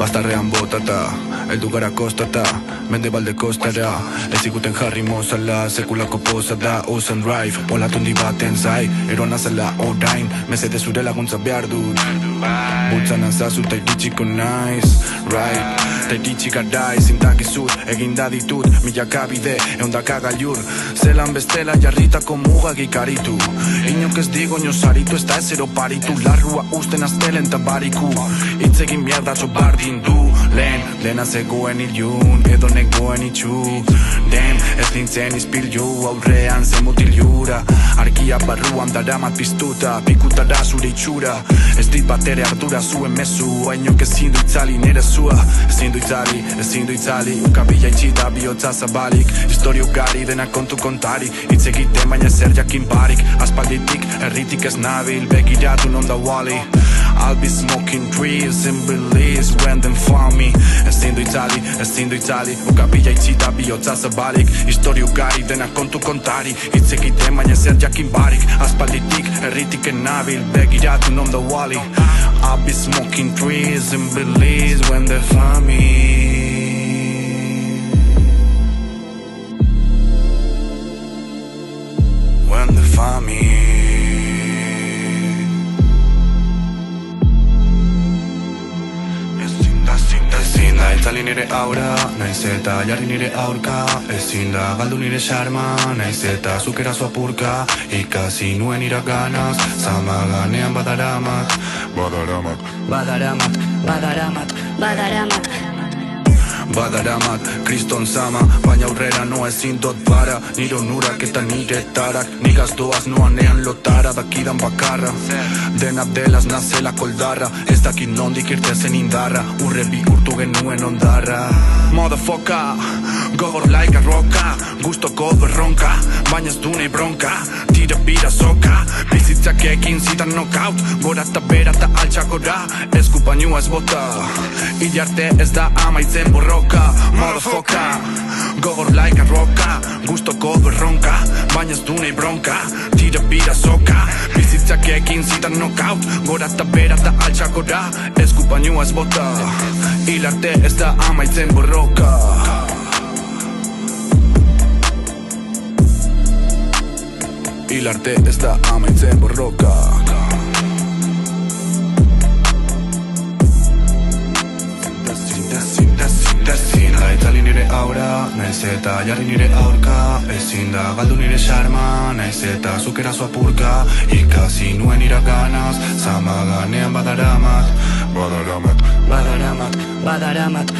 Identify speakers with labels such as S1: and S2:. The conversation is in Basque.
S1: Bastarrean botata, heldu gara kostata, mendebalde kostara. Ez ikuten jarri mozala, sekulako poza da Ocean Drive, olatundi baten zai, eroan azala orain, mesede zure laguntza behar dut. Bultzan azazu ta iritsiko naiz, right. Ta iritsi gara ezindakizut, eginda ditut, milaka bide, eondaka gailur. Zelan bestela jarritako mugak ikaritu. Inok ez digo nosaritu, ez da ezero paritu. Larrua usten aztelen tabariku. Itzegin mierdatxo bardin du. Lehena zegoen ilun, edo negoen itxu. Dem, ez nintzen izpilu, aurrean zen mutilura. Arkia barruan daramat piztuta, pikutara zure itxura. Ez dit batere ardura zuen mezu, hainok ezin du itzali nere zua. Ezin du itzali, ukabila itxita bihotza zabalik. Historio gari dena kontu kontari, hitz egiten baina zer jakin barik. Aspalditik, erritik ez nabil, begiratu non da wali. I'll be smoking trees in Belize when them found me. Ezin du itzali, ukabila itxita bihotza zabalik. Historio gari dena kontu kontari, hitz egiten baina zer jakin barik. Aspalditik, erritik ez nabil, begiratu non da wali. I'll be smoking trees in Belize when they found me. When they found me. Ezin da itzali nire aura, naiz eta jarri nire aurka. Ezin da galdu nire xarma, naiz eta zukera zu apurka. Ikasi nuen iraganaz, zamaganean badaramat. Badaramat, kriston zama, baina aurrera noa ezin dot para. Nire onurak eta nire tarak, nigaz doaz noanean lotara. Dakidan bakarra, dena delaz nazela koldarra. Ez dakit nondik irtezen indarra, urre bihurtu genuen ondarra. Motherfucker, gogor laika roka, gustoko berronka, baina ez du nahi bronka. Tira bira soka, bizitzak ekin zitan knockout. Gora eta bera eta altxakora, esku bainua ez bota. Ilarte ez da amaitzen borroka. Motherfucker, gogor laika roka, gustoko berronka, baina ez du nahi bronka. Tira bira soka, bizitzak ekin zitan knockout. Gora eta bera eta altxakora, esku bainua ez bota. Ilarte ez da amaitzen borroka. Ilarte ez da amaitzen borroka. Ezin da itzali nire aura, naiz eta jarri nire aurka. Ezin da galdu nire xarma, naiz eta zukera zu apurka. Ikasi nuen iraganaz, zamaganean badaramat.
S2: Badaramat